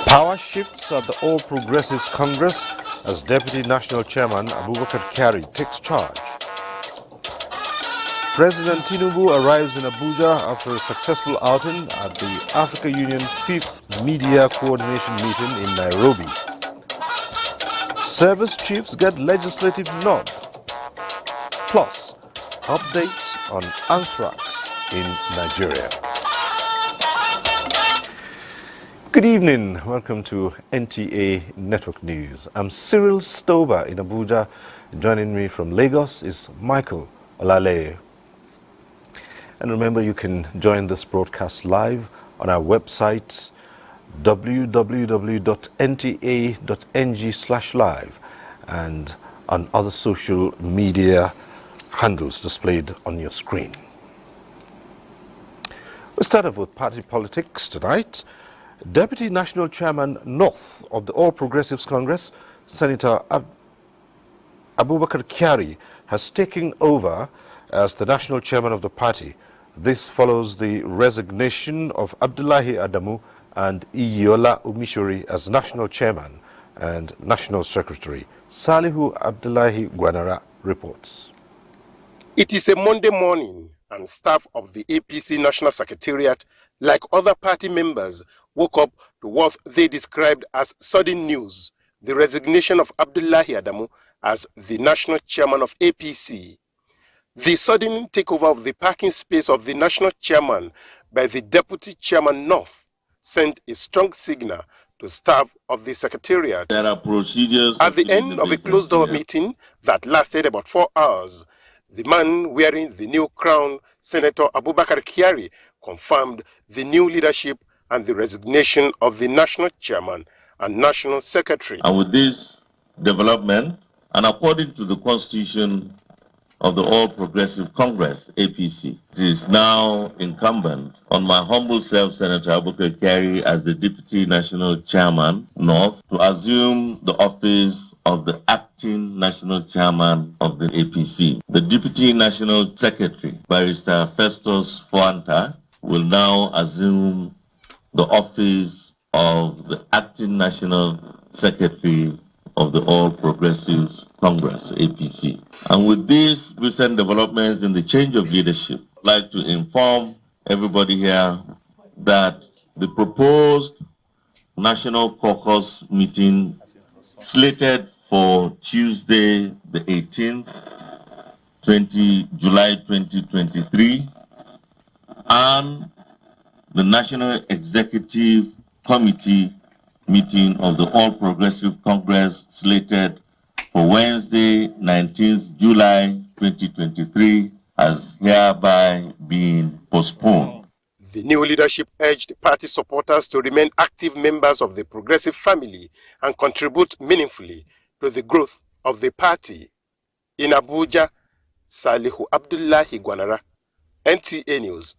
Power shifts at the All Progressives Congress as Deputy National Chairman Abubakar Kyari takes charge. President Tinubu arrives in Abuja after a successful outing at the Africa Union 5th Media Coordination Meeting in Nairobi. Service chiefs get legislative nod. Plus, updates on Anthrax in Nigeria. Good evening. Welcome to NTA Network News. I'm Cyril Stober in Abuja. Joining me from Lagos is Michael Olale. And remember, you can join this broadcast live on our website www.nta.ng/live and on other social media handles displayed on your screen. We'll start off with party politics tonight. Deputy National Chairman North of the All Progressives Congress, Senator Abubakar Kyari, has taken over as the national chairman of the party. This follows the resignation of Abdullahi Adamu and Iyola Umishori as national chairman and national secretary. Salihu Abdullahi Gwanara reports. It is a Monday morning and staff of the APC National Secretariat, like other party members, woke up to what they described as sudden news, the resignation of Abdullahi Adamu as the national chairman of APC. The sudden takeover of the parking space of the national chairman by the deputy chairman North sent a strong signal to staff of the secretariat. There are procedures. At the end of a closed-door meeting that lasted about 4 hours, the man wearing the new crown, Senator Abubakar Kyari, confirmed the new leadership and the resignation of the national chairman and national secretary. And with this development, and according to the constitution of the All Progressive Congress, APC, it is now incumbent on my humble self, Senator Abubakar Kyari, as the Deputy National Chairman, North, to assume the office of the acting national chairman of the APC. The Deputy National Secretary, Barrister Festus Fuanta, will now assume the office of the acting national secretary of the All Progressives Congress, APC. And with these recent developments in the change of leadership, I'd like to inform everybody here that the proposed National Caucus meeting slated for Tuesday, the 18th, July 2023, and the National Executive Committee meeting of the All Progressive Congress slated for Wednesday, 19th July 2023 has hereby been postponed. The new leadership urged party supporters to remain active members of the progressive family and contribute meaningfully to the growth of the party. In Abuja, Salihu Abdullahi Gwanara, NTA News.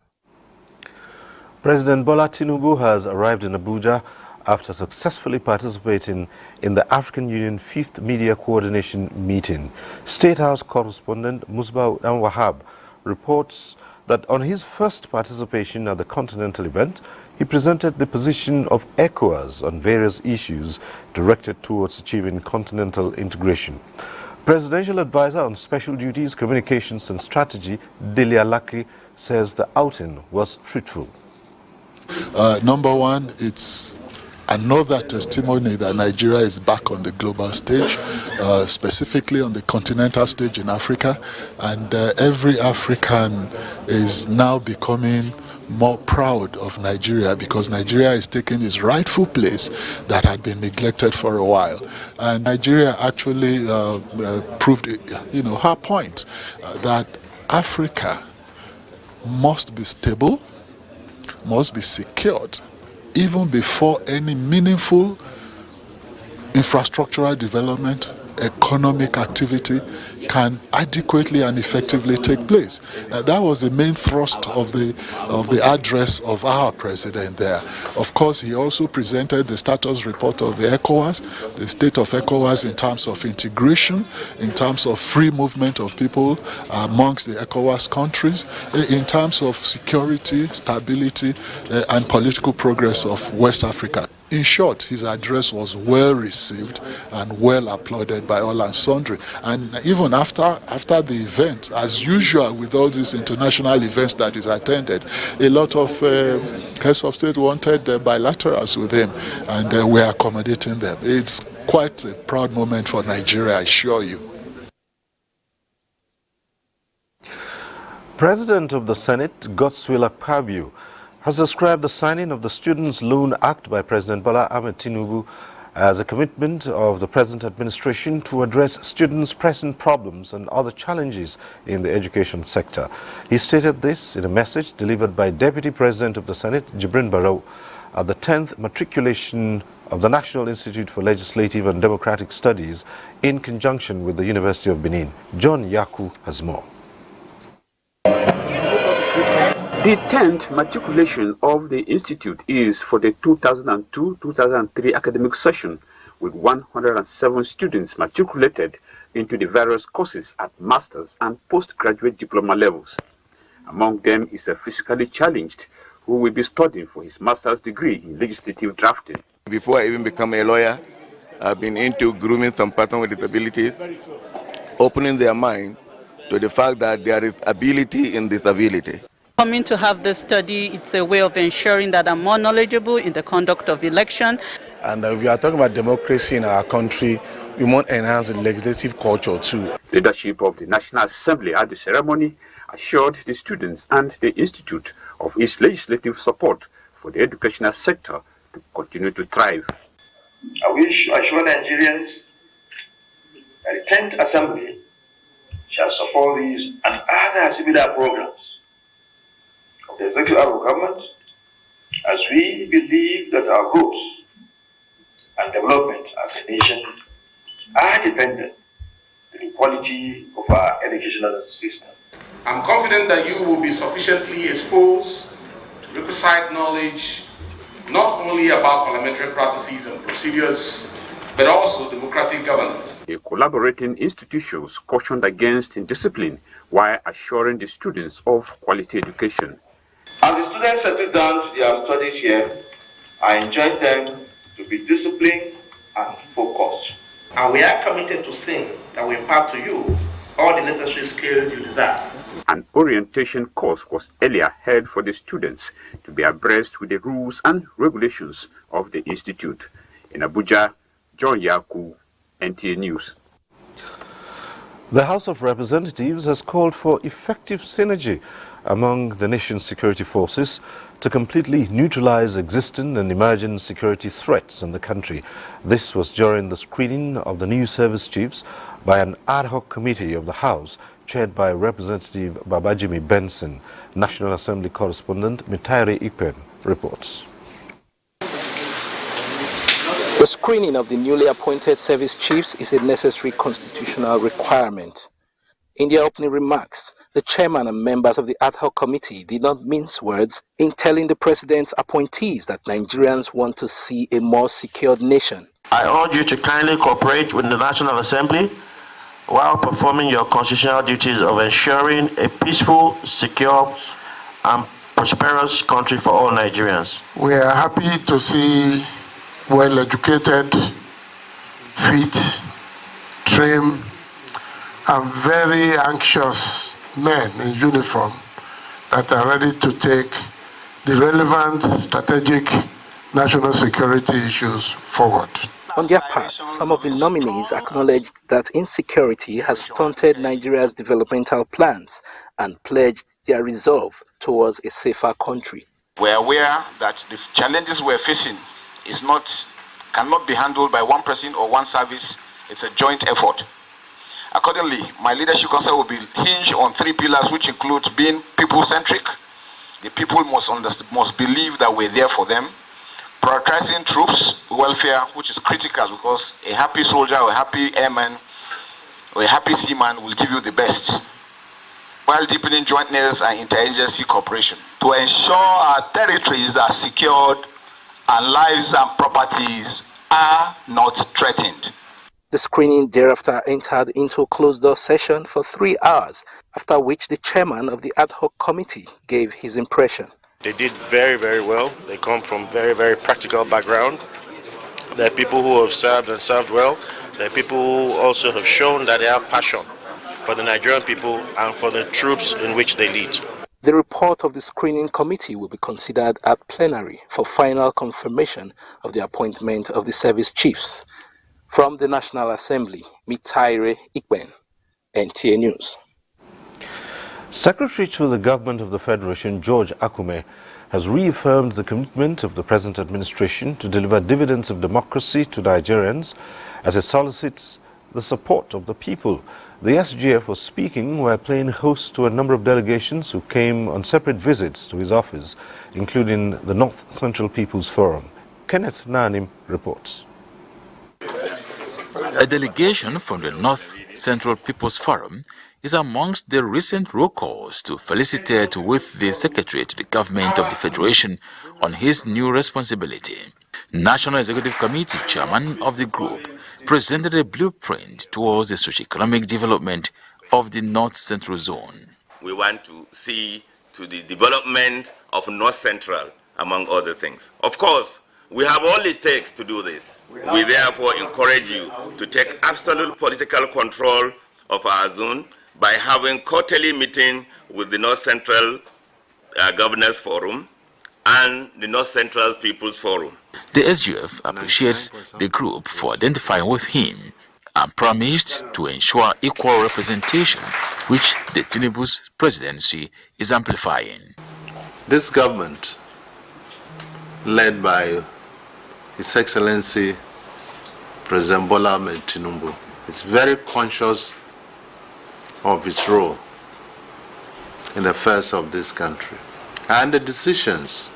President Bola Tinubu has arrived in Abuja after successfully participating in the African Union 5th Media Coordination Meeting. State House correspondent Musbah Wahab reports that on his first participation at the continental event, he presented the position of ECOWAS on various issues directed towards achieving continental integration. Presidential Advisor on Special Duties, Communications and Strategy, Dele Alaki, says the outing was fruitful. Number one, it's another testimony that Nigeria is back on the global stage, specifically on the continental stage in Africa, and every African is now becoming more proud of Nigeria because Nigeria is taking its rightful place that had been neglected for a while. And Nigeria actually proved, her point that Africa must be stable, must be secured even before any meaningful infrastructural development, economic activity can adequately and effectively take place. That was the main thrust of the address of our president there. Of course, he also presented the status report of the ECOWAS, the state of ECOWAS in terms of integration, in terms of free movement of people amongst the ECOWAS countries, in terms of security, stability, and political progress of West Africa. In short, his address was well received and well applauded by all and sundry. And even after the event, as usual with all these international events that is attended, a lot of heads of state wanted bilaterals with him, and we're accommodating them. It's quite a proud moment for Nigeria, I assure you. President of the Senate, Godswill Akpabio, has described the signing of the Students' Loan Act by President Bola Ahmed Tinubu as a commitment of the present administration to address students' pressing problems and other challenges in the education sector. He stated this in a message delivered by Deputy President of the Senate, Jibrin Barrow, at the 10th matriculation of the National Institute for Legislative and Democratic Studies in conjunction with the University of Benin. John Yaku has more. The 10th matriculation of the Institute is for the 2002-2003 academic session, with 107 students matriculated into the various courses at master's and postgraduate diploma levels. Among them is a physically challenged who will be studying for his master's degree in legislative drafting. Before I even become a lawyer, I've been into grooming some persons with disabilities, opening their mind to the fact that there is ability in disability. Coming to have this study, it's a way of ensuring that I'm more knowledgeable in the conduct of election. And if we are talking about democracy in our country, we want to enhance the legislative culture too. Leadership of the National Assembly at the ceremony assured the students and the Institute of its legislative support for the educational sector to continue to thrive. I wish to assure Nigerians that the 10th Assembly shall support these and other similar programs of the executive arm of government, as we believe that our growth and development as a nation are dependent on the quality of our educational system. I'm confident that you will be sufficiently exposed to requisite knowledge not only about parliamentary practices and procedures, but also democratic governance. The collaborating institutions cautioned against indiscipline while assuring the students of quality education. As the students settle down to their studies here, I enjoin them to be disciplined and focused. And we are committed to seeing that we impart to you all the necessary skills you deserve. An orientation course was earlier held for the students to be abreast with the rules and regulations of the Institute. In Abuja, John Yaku, NTA News. The House of Representatives has called for effective synergy among the nation's security forces to completely neutralize existing and emerging security threats in the country. This was during the screening of the new service chiefs by an ad hoc committee of the House chaired by Representative Babajimi Benson. National Assembly correspondent Mitaire Ikpen reports. The screening of the newly appointed service chiefs is a necessary constitutional requirement. In their opening remarks, the chairman and members of the ad hoc committee did not mince words in telling the president's appointees that Nigerians want to see a more secured nation. I urge you to kindly cooperate with the National Assembly while performing your constitutional duties of ensuring a peaceful, secure, and prosperous country for all Nigerians. We are happy to see well-educated, fit, trim, and very anxious men in uniform that are ready to take the relevant strategic national security issues forward. On their part, some of the nominees acknowledged that insecurity has stunted Nigeria's developmental plans and pledged their resolve towards a safer country. We are aware that the challenges we're facing cannot be handled by one person or one service. It's a joint effort. Accordingly, my leadership council will be hinged on three pillars, which include being people-centric, The people must believe that we're there for them. Prioritizing troops' welfare, which is critical because a happy soldier or a happy airman or a happy seaman will give you the best. While deepening jointness and interagency cooperation to ensure our territories are secured and lives and properties are not threatened. The screening thereafter entered into a closed-door session for 3 hours, after which the chairman of the ad hoc committee gave his impression. They did very, very well. They come from very, very practical background. They're people who have served and served well. They're people who also have shown that they have passion for the Nigerian people and for the troops in which they lead. The report of the screening committee will be considered at plenary for final confirmation of the appointment of the service chiefs. From the National Assembly, Mitaire Ikben, NTA News. Secretary to the Government of the Federation, George Akume, has reaffirmed the commitment of the present administration to deliver dividends of democracy to Nigerians as it solicits the support of the people. The SGF was speaking while playing host to a number of delegations who came on separate visits to his office, including the North Central People's Forum. Kenneth Nanim reports. A delegation from the North Central People's Forum is amongst the recent roll calls to felicitate with the Secretary to the Government of the Federation on his new responsibility. National Executive Committee Chairman of the group presented a blueprint towards the socio-economic development of the North Central Zone. We want to see to the development of North Central, among other things. Of course, we have all it takes to do this. We therefore encourage you to take absolute political control of our zone by having quarterly meeting with the North Central Governors Forum and the North Central People's Forum. The SGF appreciates the group for identifying with him and promised to ensure equal representation, which the Tinubu's presidency is amplifying. This government, led by His Excellency President Bola Ahmed Tinubu, is very conscious of its role in the affairs of this country. And the decisions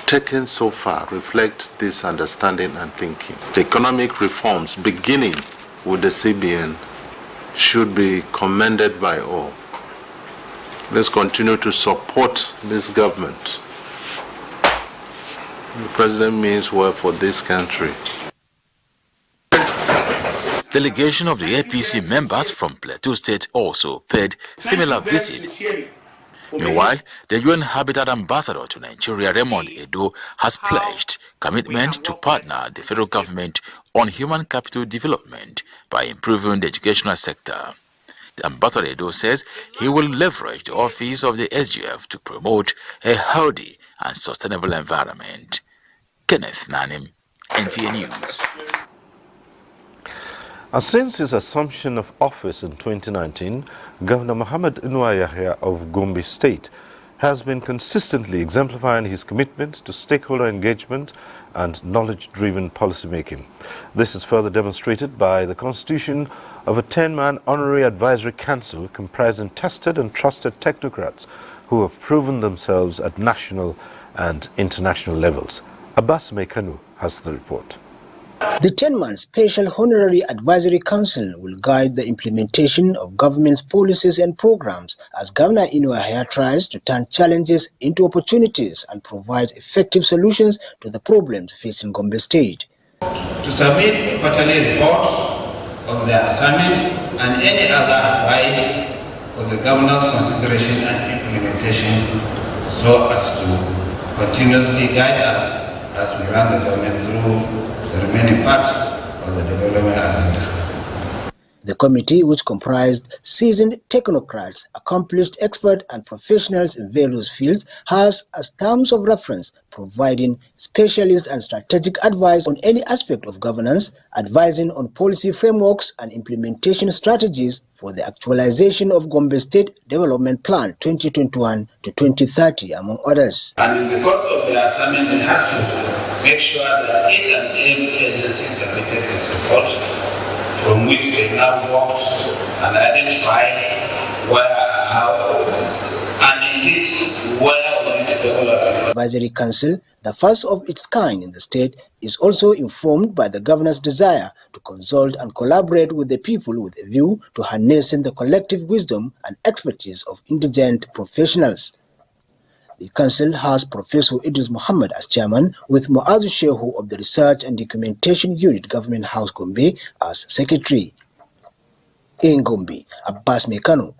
taken so far reflect this understanding and thinking. The economic reforms beginning with the CBN should be commended by all. Let's continue to support this government. The President means well for this country. Delegation of the APC members from Plateau State also paid similar visit. Meanwhile, the UN Habitat Ambassador to Nigeria, Raymond Edo, has pledged commitment to partner the federal government on human capital development by improving the educational sector. The Ambassador Edo says he will leverage the office of the SGF to promote a healthy and sustainable environment. Kenneth Nanim, NTA News. Since his assumption of office in 2019, Governor Muhammad Inuwa Yahya of Gombe State has been consistently exemplifying his commitment to stakeholder engagement and knowledge-driven policymaking. This is further demonstrated by the constitution of a 10-man honorary advisory council comprising tested and trusted technocrats who have proven themselves at national and international levels. Kano has the report. The 10-man Special Honorary Advisory Council will guide the implementation of government's policies and programs as Governor Inuwa Yahya tries to turn challenges into opportunities and provide effective solutions to the problems facing Gombe State. To submit a quarterly report of their assignment and any other advice for the Governor's consideration and implementation so as to continuously guide us as we run the government through the remaining part of the development agenda. The committee, which comprised seasoned technocrats, accomplished experts and professionals in various fields, has as terms of reference providing specialist and strategic advice on any aspect of governance, advising on policy frameworks and implementation strategies for the actualization of Gombe State Development Plan 2021 to 2030, among others. And in the course of the assignment, they had to make sure that each and every agency submitted its report, from which they now worked and identify where, how, and indeed where we The Advisory Council, the first of its kind in the state, is also informed by the governor's desire to consult and collaborate with the people with a view to harnessing the collective wisdom and expertise of indigent professionals. The council has Professor Idris Muhammad as chairman, with Muazu Shehu of the Research and Documentation Unit, Government House Gombe, as secretary. In Gombe, Abbas Kano,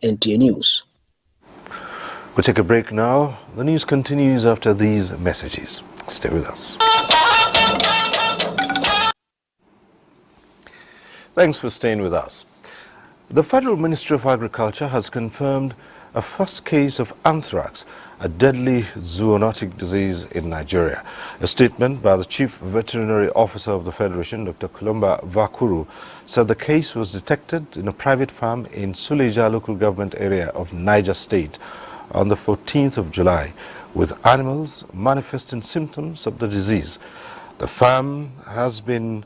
NTA News. We'll take a break now. The news continues after these messages. Stay with us. Thanks for staying with us. The Federal Ministry of Agriculture has confirmed a first case of anthrax, a deadly zoonotic disease in Nigeria. A statement by the Chief Veterinary Officer of the Federation, Dr. Kulumba Vakuru, said the case was detected in a private farm in Suleja local government area of Niger State on the 14th of July, with animals manifesting symptoms of the disease. The farm has been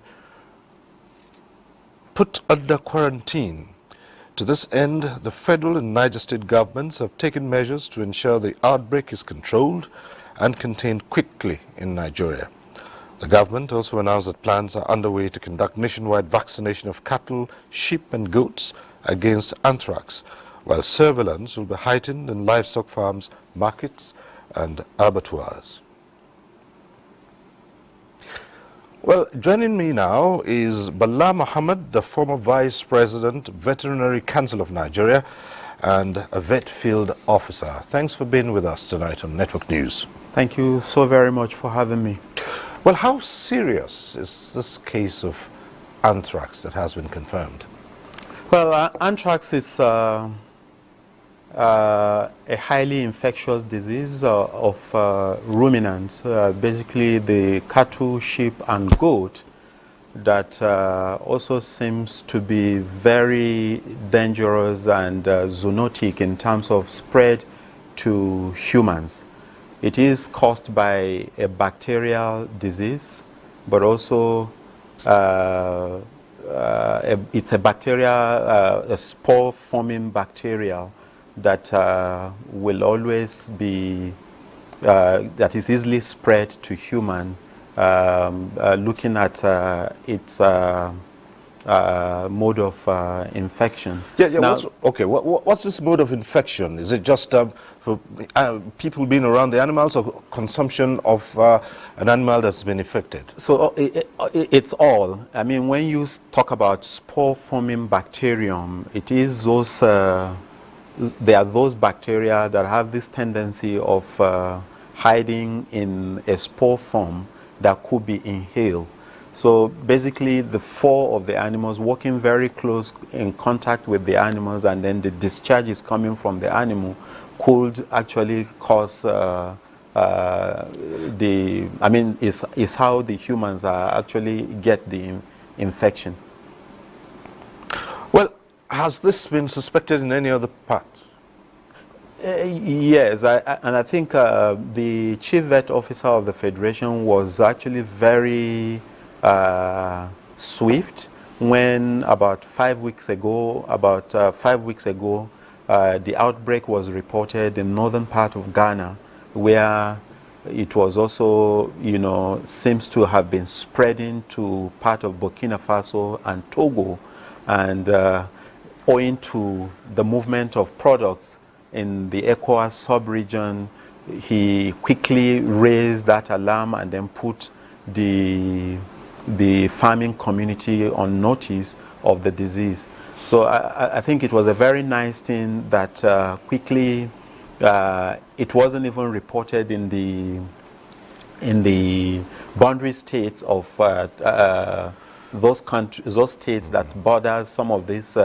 put under quarantine. To this end, the federal and Niger State governments have taken measures to ensure the outbreak is controlled and contained quickly in Nigeria. The government also announced that plans are underway to conduct nationwide vaccination of cattle, sheep and goats against anthrax, while surveillance will be heightened in livestock farms, markets and abattoirs. Well, joining me now is Bala Muhammad, the former Vice President, Veterinary Council of Nigeria, and a vet field officer. Thanks for being with us tonight on Network News. Thank you so very much for having me. Well, how serious is this case of anthrax that has been confirmed? Well, anthrax is a highly infectious disease of ruminants, basically the cattle, sheep and goat, that also seems to be very dangerous and zoonotic in terms of spread to humans. It is caused by a bacterial disease, but also it's a bacteria, a spore-forming bacterial that will always be, that is easily spread to human, looking at its mode of infection. Now, what's this mode of infection? Is it just for people being around the animals, or consumption of an animal that's been infected? So it's all. I mean, when you talk about spore-forming bacterium, it is those, there are those bacteria that have this tendency of hiding in a spore form that could be inhaled. So basically the fur of the animals working very close in contact with the animals, and then the discharge is coming from the animal, could actually cause is how the humans actually get the infection. Well, has this been suspected in any other part? Yes, and I think the chief vet officer of the Federation was actually very swift when about 5 weeks ago, the outbreak was reported in northern part of Ghana, where it was also, seems to have been spreading to part of Burkina Faso and Togo, and owing to the movement of products in the ECOWAS sub-region, he quickly raised that alarm and then put the farming community on notice of the disease. So I think it was a very nice thing that quickly, it wasn't even reported in the boundary states of those countries, those states that borders some of these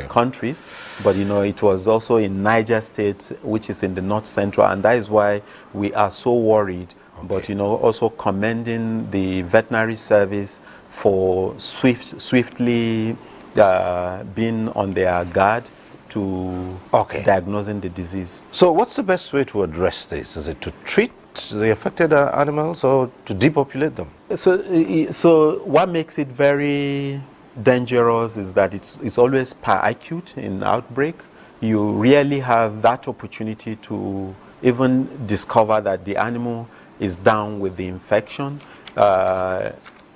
countries, but it was also in Niger State, which is in the north central, and that is why we are so worried. But also commending the veterinary service for swiftly being on their guard to diagnosing the disease. So what's the best way to address this? Is it to treat the affected animals or to depopulate them? So what makes it very dangerous is that it's always per acute in outbreak. you really have that opportunity to even discover that the animal is down with the infection.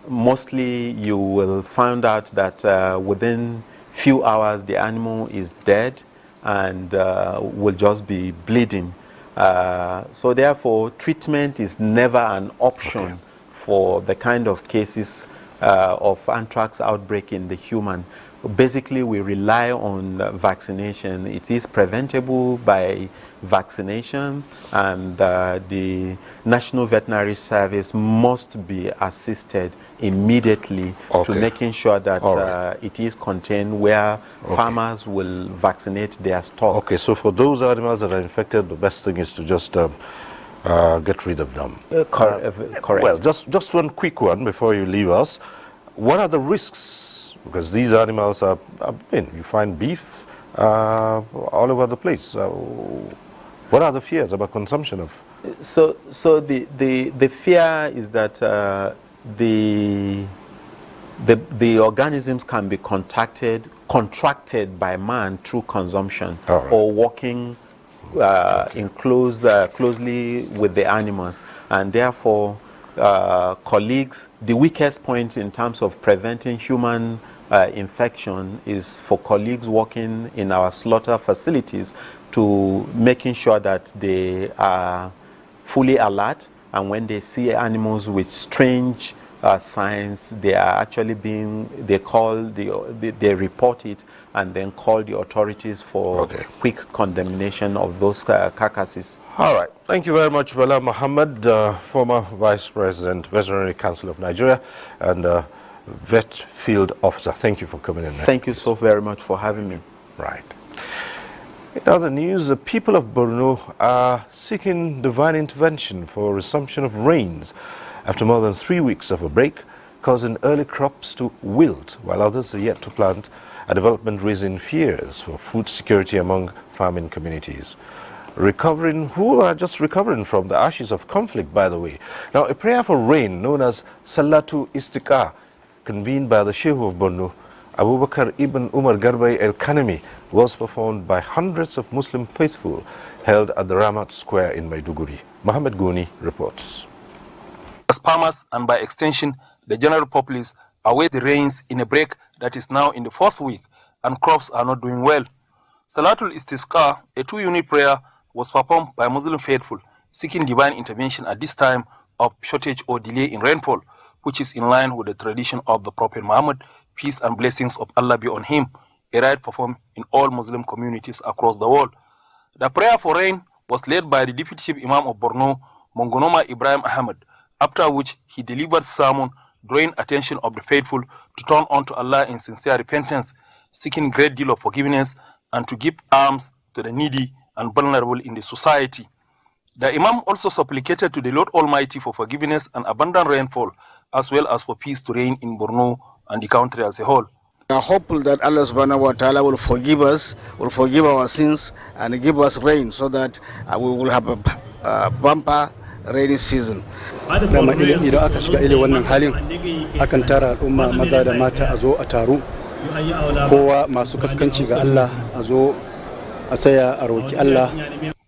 Mostly you will find out that within few hours the animal is dead and will just be bleeding. So therefore treatment is never an option for the kind of cases of anthrax outbreak in the human. Basically, we rely on vaccination. It is preventable by vaccination, and the National Veterinary Service must be assisted immediately to making sure that it is contained where farmers will vaccinate their stock. Okay, so for those animals that are infected, the best thing is to just get rid of them. Correct. Well, just one quick one before you leave us. What are the risks? Because these animals are, you find beef all over the place. What are the fears about consumption of? So the fear is that the organisms can be contracted by man through consumption or walking closely with the animals, and therefore colleagues, the weakest point in terms of preventing human infection is for colleagues working in our slaughter facilities to making sure that they are fully alert, and when they see animals with strange signs, they are actually they report it and then call the authorities for quick condemnation of those carcasses. All right. Thank you very much, Bala Muhammad, former Vice President, Veterinary Council of Nigeria, and vet field officer. Thank you for coming in. Thank you so very much for having me. Right. In other news, the people of Borno are seeking divine intervention for resumption of rains after more than 3 weeks of a break, causing early crops to wilt, while others are yet to plant, a development raising fears for food security among farming communities. Who are just recovering from the ashes of conflict, by the way. Now, a prayer for rain known as Salatu Istiqa, convened by the Sheikh of Borno, Abubakar ibn Umar Garbay el-Kanemi, was performed by hundreds of Muslim faithful held at the Ramat Square in Maiduguri. Mohammed Goni reports. As farmers and by extension the general populace await the rains in a break that is now in the 4th week and crops are not doing well. Salatul Istisqa, a 2-unit prayer, was performed by Muslim faithful seeking divine intervention at this time of shortage or delay in rainfall, which is in line with the tradition of the Prophet Muhammad, peace and blessings of Allah be on him, a rite performed in all Muslim communities across the world. The prayer for rain was led by the Deputy Chief Imam of Borno, Mongonoma Ibrahim Ahmed, after which he delivered sermon drawing attention of the faithful to turn unto Allah in sincere repentance, seeking great deal of forgiveness and to give alms to the needy and vulnerable in the society. The Imam also supplicated to the Lord Almighty for forgiveness and abundant rainfall, as well as for peace to reign in Borno and the country as a whole. We are hopeful that Allah subhanahu wa ta'ala will forgive us, will forgive our sins and give us rain so that we will have a bumper rainy season. Dama idan aka shiga irin wannan halin akan tara al'umma maza da mata a zo a taru, kowa masu kaskanci ga Allah a zo a saya a roki Allah.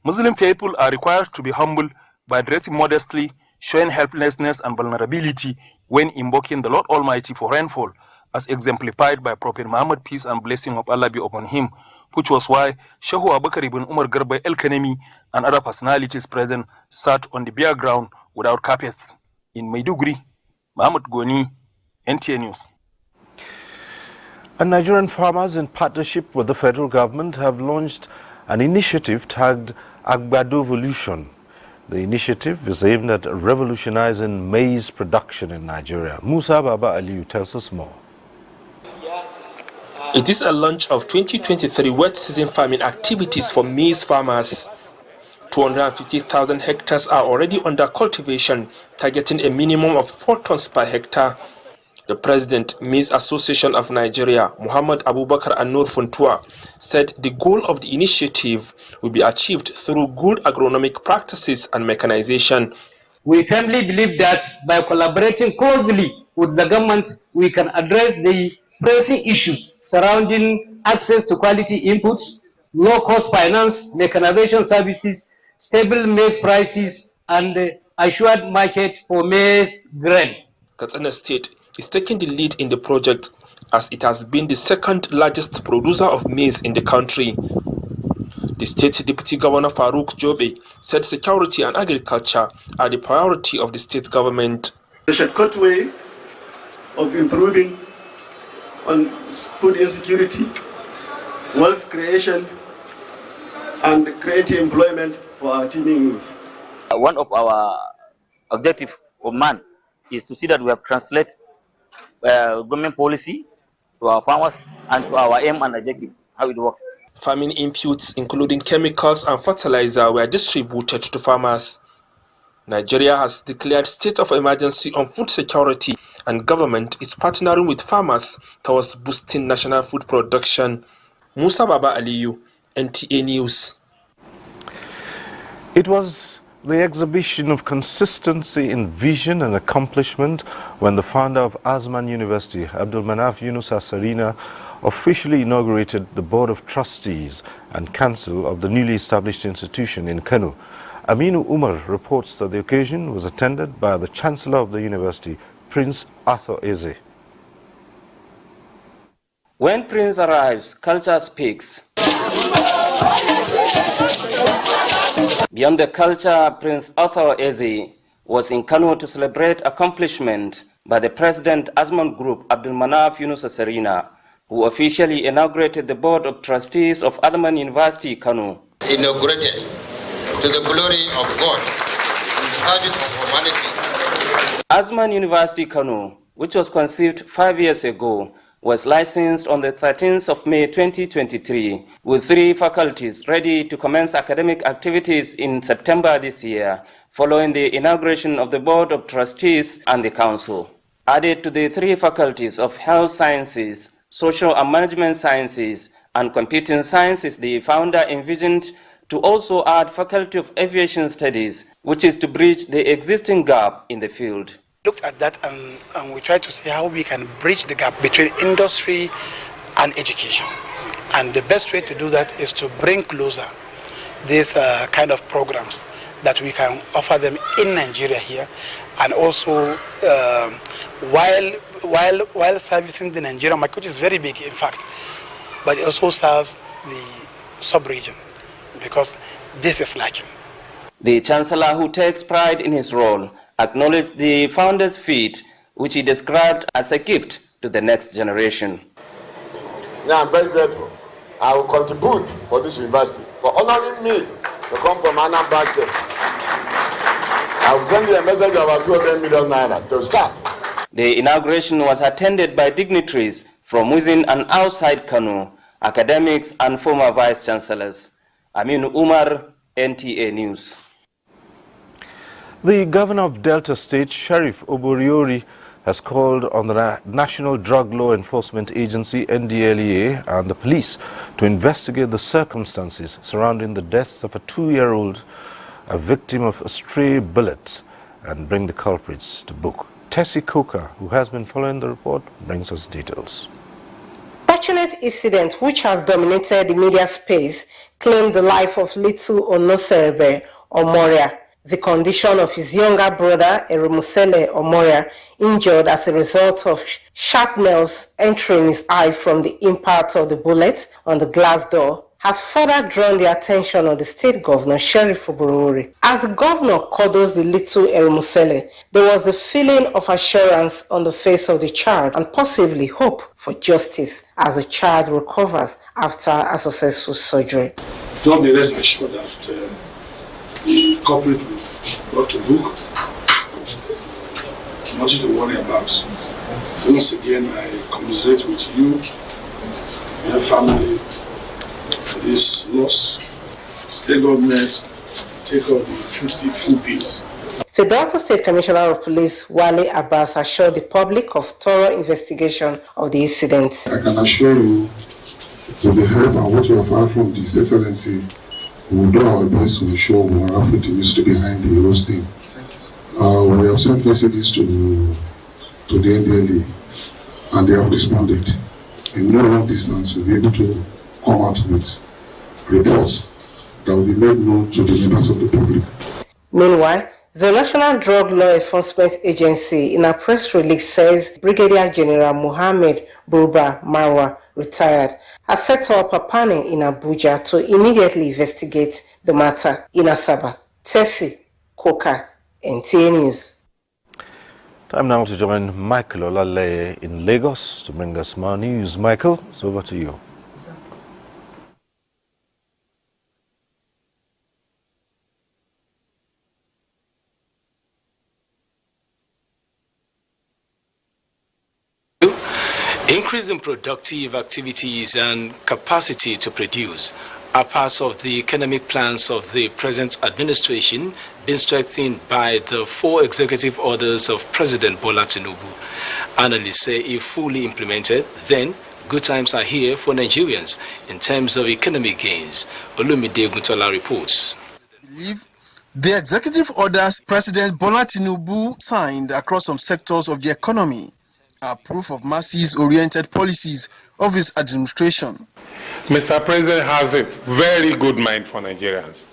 Muslim people are required to be humble by dressing modestly, showing helplessness and vulnerability when invoking the Lord Almighty for rainfall, as exemplified by Prophet Muhammad, peace and blessing of Allah be upon him, which was why Sheikh Abubakar ibn Umar Garbay el-Kanemi and other personalities present sat on the bare ground without carpets. In Maiduguri, Mohammed Goni, NTA News. And Nigerian farmers, in partnership with the federal government, have launched an initiative tagged Agbado Evolution. The initiative is aimed at revolutionizing maize production in Nigeria. Musa Baba Aliyu tells us more. It is a launch of 2023 wet season farming activities for maize farmers. 250,000 hectares are already under cultivation, targeting a minimum of 4 tons per hectare. The President, Maize Association of Nigeria, Muhammad Abubakar Anur Funtua, said the goal of the initiative will be achieved through good agronomic practices and mechanization. We firmly believe that by collaborating closely with the government, we can address the pressing issues surrounding access to quality inputs, low-cost finance, mechanization services, stable maize prices, and assured market for maize grain. Katsina State is taking the lead in the project as it has been the second largest producer of maize in the country. The State Deputy Governor Farouk Jobe said security and agriculture are the priority of the state government. The shortcut way of improving on food insecurity, wealth creation, and creating employment for our teeming youth. One of our objectives of man is to see that we have translated government policy to our farmers and to our aim and objective, how it works. Farming inputs, including chemicals and fertilizer, were distributed to farmers. Nigeria has declared state of emergency on food security, and government is partnering with farmers towards boosting national food production. Musa Baba Aliyu, NTA News. It was the exhibition of consistency in vision and accomplishment when the founder of Asman University, Abdul Manaf Yunus Sarina, officially inaugurated the Board of Trustees and Council of the newly established institution in Kano. Aminu Umar reports that the occasion was attended by the Chancellor of the University, Prince Arthur Eze. When Prince arrives, culture speaks. Beyond the culture, Prince Arthur Eze was in Kano to celebrate accomplishment by the President Asman Group, Abdul Manaf Yunus Sarina, who officially inaugurated the Board of Trustees of Asman University, Kano. Inaugurated to the glory of God and the service of humanity. Asman University, Kano, which was conceived 5 years ago, was licensed on the 13th of May 2023 with 3 faculties ready to commence academic activities in September this year, following the inauguration of the Board of Trustees and the Council. Added to the 3 faculties of Health Sciences, Social and Management Sciences, and Computing Sciences, the founder envisioned to also add Faculty of Aviation Studies, which is to bridge the existing gap in the field. Looked at that and we tried to see how we can bridge the gap between industry and education. And the best way to do that is to bring closer these kind of programs that we can offer them in Nigeria here, and also while servicing the Nigerian market, which is very big in fact, but it also serves the sub-region, because this is lacking. The Chancellor, who takes pride in his role, acknowledged the founder's feat, which he described as a gift to the next generation. Now I'm very grateful. I will contribute for this university, for honoring me to come from Anambra. I will send you a message of about 200 million naira to start. The inauguration was attended by dignitaries from within and outside Kano, academics and former vice chancellors. Aminu Umar, NTA News. The governor of Delta State, Sheriff Oboriori, has called on the National Drug Law Enforcement Agency, NDLEA, and the police to investigate the circumstances surrounding the death of a 2-year-old, a victim of a stray bullet, and bring the culprits to book. Tessie Coker, who has been following the report, brings us details. Fortunate incident which has dominated the media space claimed the life of little Onoserebe Omoria. The condition of his younger brother, Eremusele Omoria, injured as a result of shrapnels entering his eye from the impact of the bullet on the glass door, has further drawn the attention of the state governor, Sheriff Oboriori. As the governor cuddles the little Eremusele, there was a feeling of assurance on the face of the child and possibly hope for justice as the child recovers after a successful surgery. Don't be rest assured that the culprit will be brought to book. Nothing to worry about. Once again, I commiserate with you, your family, for this loss. State government take all the full bills. The Delta State Commissioner of Police, Wale Abbas, assured the public of thorough investigation of the incident. I can assure you, with the help and what you have heard from His Excellency, we will do our best to ensure we are put the mystery behind the roasting. We have sent messages to the NDLE, and they have responded. In no long distance, we'll be able to come out with reports that will be made known to the members of the public. Meanwhile, the National Drug Law Enforcement Agency, in a press release, says Brigadier General Mohammed Buba Marwa, retired, has set up a panel in Abuja to immediately investigate the matter. In Asaba, Tessie Koka, NTA News. Time now to join Michael Olale in Lagos to bring us more news. Michael, it's over to you. Increasing productive activities and capacity to produce are parts of the economic plans of the present administration, being strengthened by the 4 executive orders of President Bola Tinubu. Analysts say if fully implemented, then good times are here for Nigerians in terms of economic gains. Olumide Guntola reports. The executive orders President Bola Tinubu signed across some sectors of the economy are proof of masses-oriented policies of his administration. Mr. President has a very good mind for Nigerians.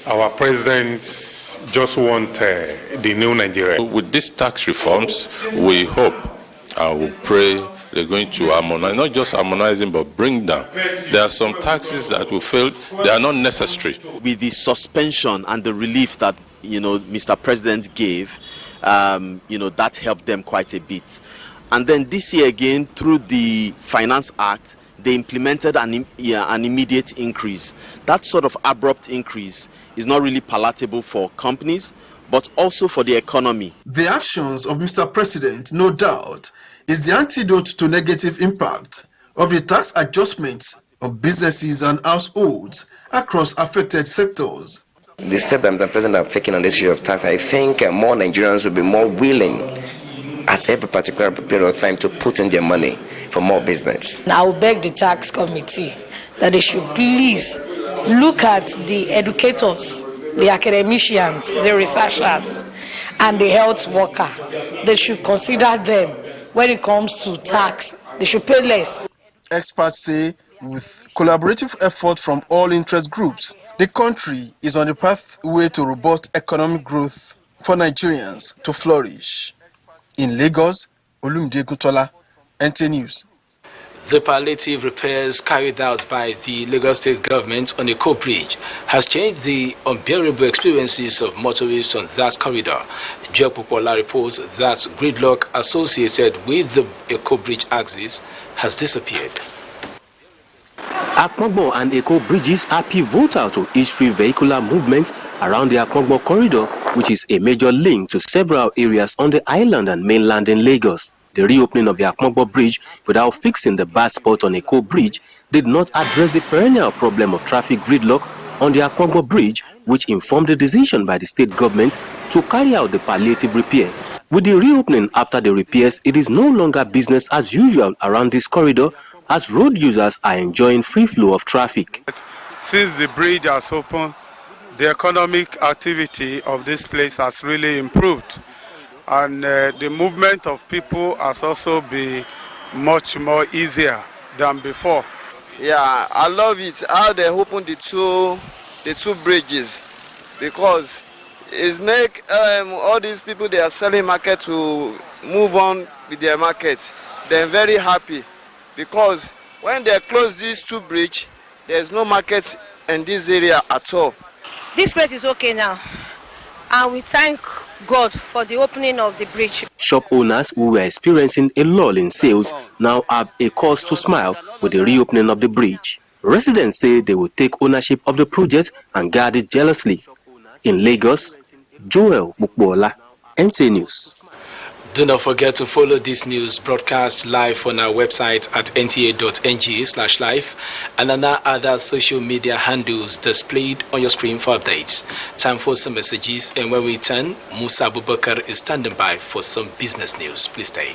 Our president just want the new Nigeria. With these tax reforms, we hope and we pray they're going to harmonize, not just harmonizing, but bring down. There are some taxes that we feel they are not necessary. With the suspension and the relief that Mr. President gave, that helped them quite a bit. And then this year again, through the Finance Act, they implemented an immediate increase. That sort of abrupt increase is not really palatable for companies, but also for the economy. The actions of Mr. President, no doubt, is the antidote to negative impact of the tax adjustments on businesses and households across affected sectors. The step that the President has taken on this issue of tax, I think more Nigerians will be more willing at every particular period of time to put in their money for more business. I will beg the tax committee that they should please look at the educators, the academicians, the researchers, and the health worker. They should consider them when it comes to tax. They should pay less. Experts say with collaborative effort from all interest groups, the country is on the pathway to robust economic growth for Nigerians to flourish. In Lagos, Olumide Guntola, NTA News. The palliative repairs carried out by the Lagos State government on Eko Bridge has changed the unbearable experiences of motorists on that corridor. Joe Popola reports that gridlock associated with the Eko Bridge axis has disappeared. Akpogbo and Eko bridges are pivotal to each-free vehicular movement around the Akpogbo corridor, which is a major link to several areas on the island and mainland in Lagos. The reopening of the Akpogbo bridge without fixing the bad spot on Eko bridge did not address the perennial problem of traffic gridlock on the Akpogbo bridge, which informed the decision by the state government to carry out the palliative repairs. With the reopening after the repairs, it is no longer business as usual around this corridor, as road users are enjoying free flow of traffic. Since the bridge has opened, the economic activity of this place has really improved, and the movement of people has also been much more easier than before. Yeah, I love it how they opened the two bridges, because it's make all these people they are selling market to move on with their market. They're very happy, because when they close these two bridges, there's no market in this area at all. This place is okay now, and we thank God for the opening of the bridge. Shop owners who were experiencing a lull in sales now have a cause to smile with the reopening of the bridge. Residents say they will take ownership of the project and guard it jealously. In Lagos, Joel Bukbola, NTA News. Do not forget to follow this news broadcast live on our website at nta.ng/live and on our other social media handles displayed on your screen for updates. Time for some messages, and when we return, Musa Abubakar is standing by for some business news. Please stay.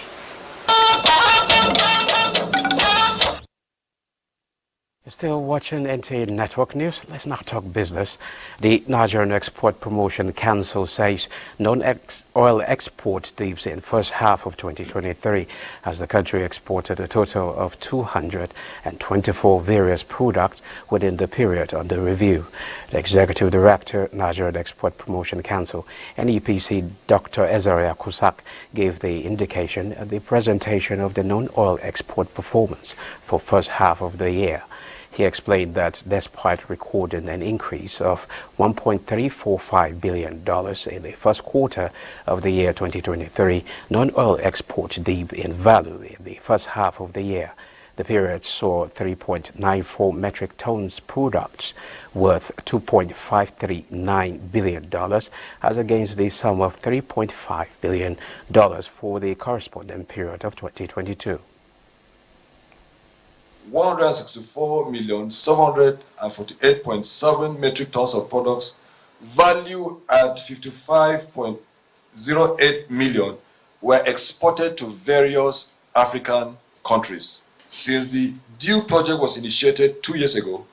Still watching NTA Network News. Let's now talk business. The Nigerian Export Promotion Council says non-oil export dips in first half of 2023 as the country exported a total of 224 various products within the period under review. The Executive Director, Nigerian Export Promotion Council, NEPC, Dr. Ezaria Kusak, gave the indication at the presentation of the non-oil export performance for first half of the year. He explained that despite recording an increase of $1.345 billion in the first quarter of the year 2023, non-oil exports dipped in value in the first half of the year. The period saw 3.94 metric tons products worth $2.539 billion as against the sum of $3.5 billion for the corresponding period of 2022. 164,748.7 metric tons of products valued at 55.08 million were exported to various African countries. Since the DUE project was initiated 2 years ago,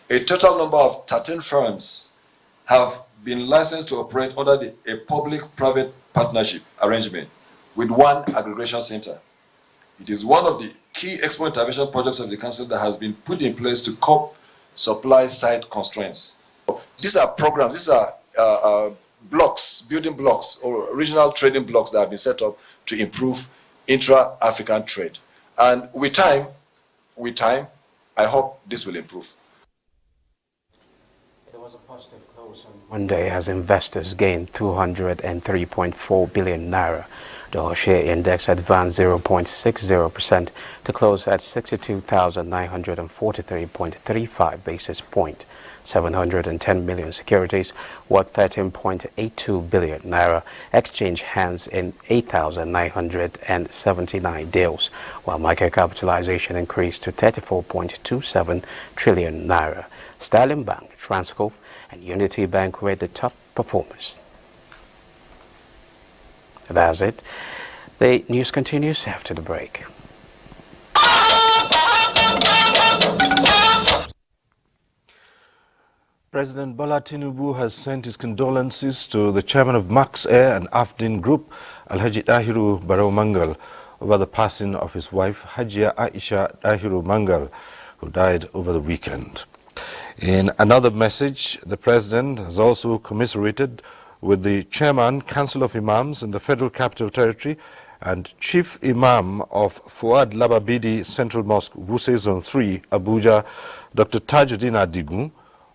a total number of 13 firms have been licensed to operate under a public-private partnership arrangement with one aggregation center. It is one of the key export intervention projects of the Council that has been put in place to cope supply side constraints. These are programs, these are blocks, building blocks, or regional trading blocks that have been set up to improve intra-African trade. And with time, I hope this will improve. There was a positive close on Monday as investors gained 203.4 billion naira. The whole-share index advanced 0.60% to close at 62,943.35 basis points. 710 million securities worth 13.82 billion naira exchanged hands in 8,979 deals, while market capitalization increased to 34.27 trillion naira. Sterling Bank, Transcorp, and Unity Bank were the top performers. That's it. The news continues after the break. President Bola Tinubu has sent his condolences to the chairman of Max Air and Afdin Group, Alhaji Dahiru Barau Mangal, over the passing of his wife, Hajia Aisha Dahiru Mangal, who died over the weekend. In another message, the president has also commiserated with the chairman, Council of Imams in the Federal Capital Territory and Chief Imam of Fuad Lababidi Central Mosque, Wuse Zone 3, Abuja, Dr. Tajuddin Adigun,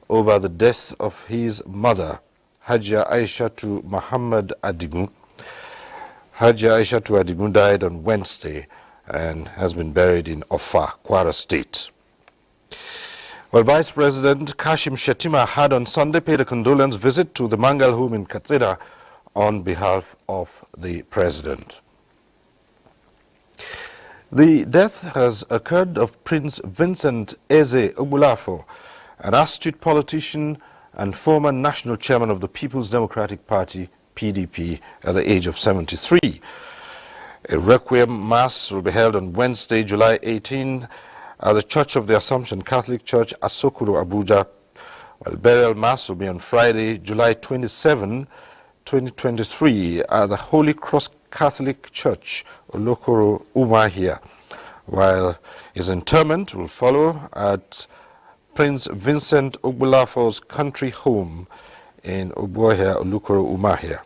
over the death of his mother, Hajia Aishatu Muhammad Adigun. Hajia Aishatu Adigun died on Wednesday and has been buried in Offa, Kwara State. Well, Vice President Kashim Shettima had on Sunday paid a condolence visit to the Mangal home in Katsina on behalf of the President. The death has occurred of Prince Vincent Eze Ogbulafo, an astute politician and former national chairman of the People's Democratic Party, PDP, at the age of 73. A requiem mass will be held on Wednesday, July 18, at the Church of the Assumption Catholic Church, Asokoro, Abuja, while burial mass will be on Friday, July 27, 2023, at the Holy Cross Catholic Church, Olokoro, Umahia, while his interment will follow at Prince Vincent Ogbulafo's country home in Obuahia, Olokoro, Umahia.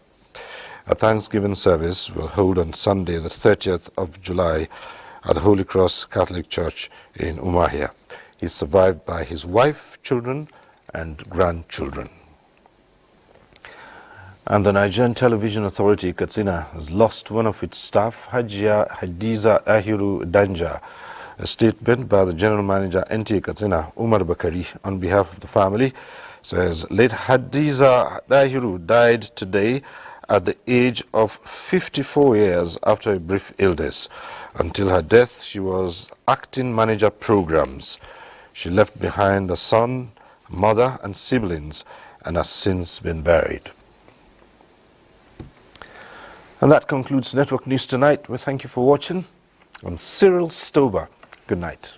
A Thanksgiving service will hold on Sunday, the 30th of July, at the Holy Cross Catholic Church in Umahia. He is survived by his wife, children, and grandchildren. And the Nigerian Television Authority, Katsina, has lost one of its staff, Hajia Hadiza Ahiru Danja. A statement by the General Manager, NTA Katsina, Umar Bakari, on behalf of the family, says late Hadiza Ahiru died today at the age of 54 years after a brief illness. Until her death, she was acting manager programs. She left behind a son, mother, and siblings, and has since been buried. And that concludes Network News Tonight. We thank you for watching. I'm Cyril Stober. Good night.